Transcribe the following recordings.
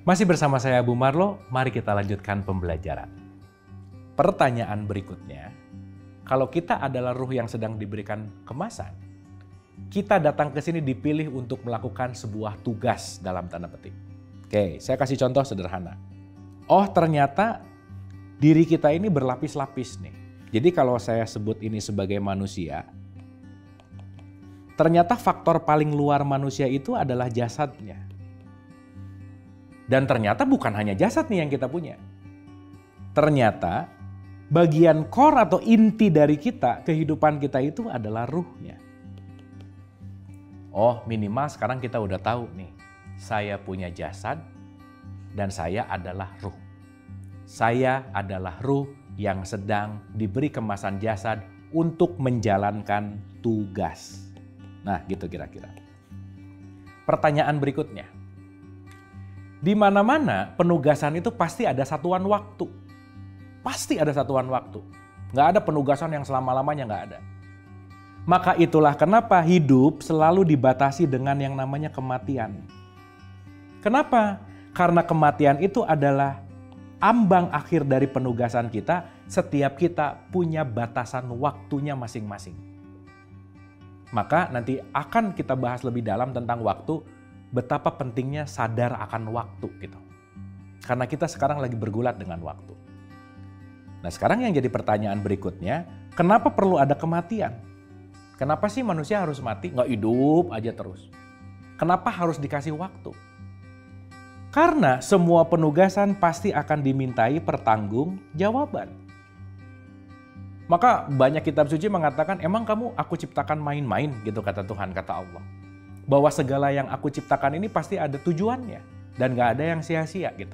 Masih bersama saya Bu Marlo, mari kita lanjutkan pembelajaran. Pertanyaan berikutnya, kalau kita adalah ruh yang sedang diberikan kemasan, kita datang ke sini dipilih untuk melakukan sebuah tugas dalam tanda petik. Oke, saya kasih contoh sederhana. Oh, ternyata diri kita ini berlapis-lapis nih. Jadi kalau saya sebut ini sebagai manusia, ternyata faktor paling luar manusia itu adalah jasadnya. Dan ternyata bukan hanya jasad nih yang kita punya. Ternyata bagian core atau inti dari kita, kehidupan kita itu adalah ruhnya. Oh, minimal sekarang kita udah tahu nih, saya punya jasad dan saya adalah ruh. Saya adalah ruh yang sedang diberi kemasan jasad untuk menjalankan tugas. Nah, gitu kira-kira. Pertanyaan berikutnya. Di mana-mana penugasan itu pasti ada satuan waktu. Pasti ada satuan waktu. Nggak ada penugasan yang selama-lamanya, nggak ada. Maka itulah kenapa hidup selalu dibatasi dengan yang namanya kematian. Kenapa? Karena kematian itu adalah ambang akhir dari penugasan kita. Setiap kita punya batasan waktunya masing-masing. Maka nanti akan kita bahas lebih dalam tentang waktu, betapa pentingnya sadar akan waktu gitu. Karena kita sekarang lagi bergulat dengan waktu. Nah, sekarang yang jadi pertanyaan berikutnya, kenapa perlu ada kematian? Kenapa sih manusia harus mati? Nggak hidup aja terus. Kenapa harus dikasih waktu? Karena semua penugasan pasti akan dimintai pertanggungjawaban. Maka banyak kitab suci mengatakan, emang aku ciptakan main-main gitu kata Tuhan, kata Allah. Bahwa segala yang aku ciptakan ini pasti ada tujuannya dan gak ada yang sia-sia gitu.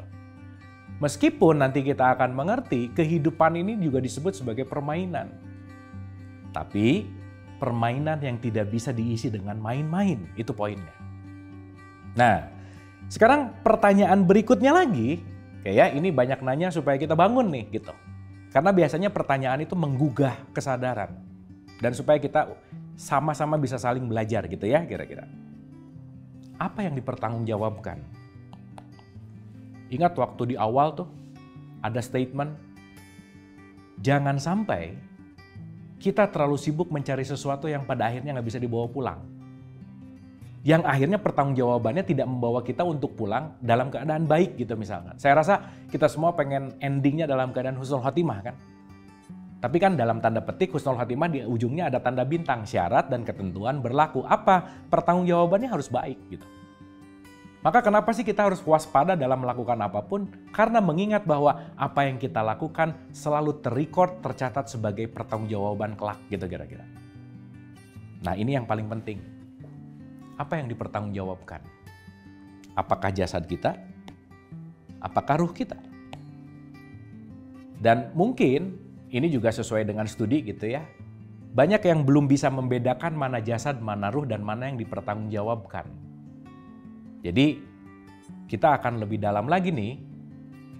Meskipun nanti kita akan mengerti kehidupan ini juga disebut sebagai permainan. Tapi permainan yang tidak bisa diisi dengan main-main, itu poinnya. Nah, sekarang pertanyaan berikutnya lagi, kayak ini banyak nanya supaya kita bangun nih gitu. Karena biasanya pertanyaan itu menggugah kesadaran. Dan supaya kita sama-sama bisa saling belajar gitu ya kira-kira. Apa yang dipertanggungjawabkan? Ingat waktu di awal tuh ada statement, jangan sampai kita terlalu sibuk mencari sesuatu yang pada akhirnya nggak bisa dibawa pulang. Yang akhirnya pertanggungjawabannya tidak membawa kita untuk pulang dalam keadaan baik gitu misalkan. Saya rasa kita semua pengen endingnya dalam keadaan husnul khotimah kan. Tapi kan dalam tanda petik husnul khotimah di ujungnya ada tanda bintang, syarat dan ketentuan berlaku. Apa? Pertanggungjawabannya harus baik gitu. Maka kenapa sih kita harus waspada dalam melakukan apapun? Karena mengingat bahwa apa yang kita lakukan selalu terrecord, tercatat sebagai pertanggungjawaban kelak gitu kira-kira. Nah, ini yang paling penting. Apa yang dipertanggungjawabkan? Apakah jasad kita? Apakah ruh kita? Dan mungkin ini juga sesuai dengan studi gitu ya. Banyak yang belum bisa membedakan mana jasad, mana ruh, dan mana yang dipertanggungjawabkan. Jadi kita akan lebih dalam lagi nih.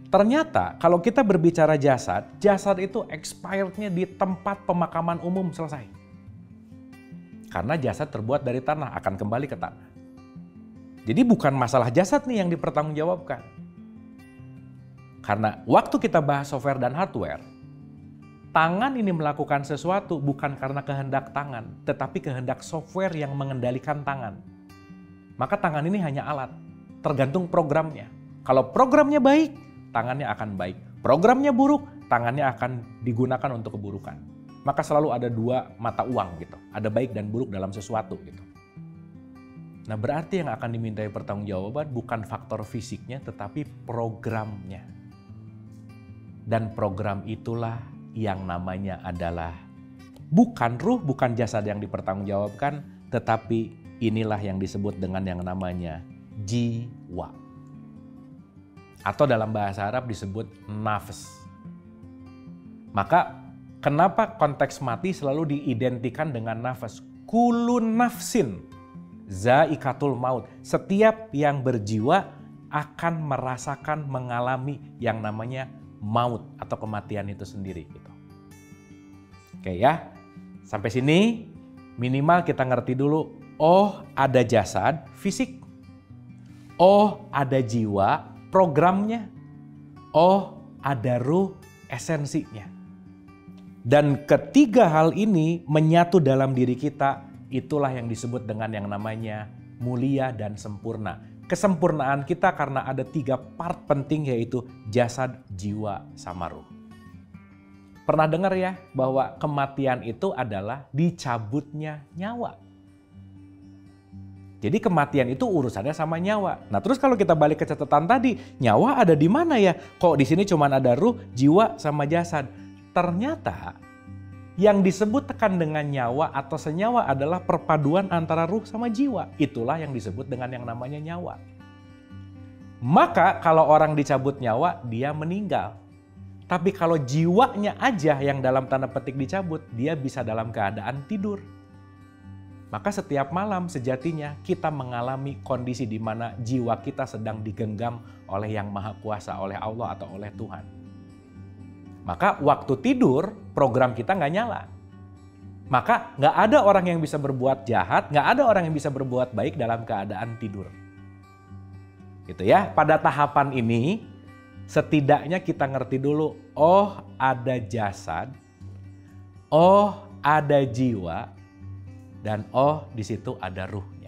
Ternyata kalau kita berbicara jasad, jasad itu expirednya di tempat pemakaman umum selesai. Karena jasad terbuat dari tanah, akan kembali ke tanah. Jadi bukan masalah jasad nih yang dipertanggungjawabkan. Karena waktu kita bahas software dan hardware, tangan ini melakukan sesuatu bukan karena kehendak tangan, tetapi kehendak software yang mengendalikan tangan. Maka tangan ini hanya alat, tergantung programnya. Kalau programnya baik, tangannya akan baik. Programnya buruk, tangannya akan digunakan untuk keburukan. Maka selalu ada dua mata uang gitu. Ada baik dan buruk dalam sesuatu gitu. Nah, berarti yang akan dimintai pertanggungjawaban bukan faktor fisiknya tetapi programnya. Dan program itulah yang namanya adalah bukan ruh, bukan jasad yang dipertanggungjawabkan, tetapi inilah yang disebut dengan yang namanya jiwa. Atau dalam bahasa Arab disebut nafs. Maka kenapa konteks mati selalu diidentikan dengan nafas? Kulun nafsin zaikatul maut. Setiap yang berjiwa akan merasakan, mengalami yang namanya maut atau kematian itu sendiri. Gitu. Oke ya, sampai sini minimal kita ngerti dulu. Oh, ada jasad fisik. Oh, ada jiwa programnya. Oh, ada ruh, esensinya. Dan ketiga hal ini menyatu dalam diri kita, itulah yang disebut dengan yang namanya mulia dan sempurna. Kesempurnaan kita karena ada 3 part penting, yaitu jasad, jiwa, sama ruh. Pernah dengar ya bahwa kematian itu adalah dicabutnya nyawa. Jadi kematian itu urusannya sama nyawa. Nah, terus kalau kita balik ke catatan tadi, nyawa ada di mana ya? Kok di sini cuma ada ruh, jiwa, sama jasad? Ternyata yang disebut tekan dengan nyawa atau senyawa adalah perpaduan antara ruh sama jiwa. Itulah yang disebut dengan yang namanya nyawa. Maka kalau orang dicabut nyawa, dia meninggal. Tapi kalau jiwanya aja yang dalam tanda petik dicabut, dia bisa dalam keadaan tidur. Maka setiap malam sejatinya kita mengalami kondisi di mana jiwa kita sedang digenggam oleh Yang Maha Kuasa, oleh Allah atau oleh Tuhan. Maka waktu tidur program kita nggak nyala. Maka nggak ada orang yang bisa berbuat jahat, nggak ada orang yang bisa berbuat baik dalam keadaan tidur. Gitu ya. Pada tahapan ini setidaknya kita ngerti dulu, oh ada jasad, oh ada jiwa, dan oh di situ ada ruh.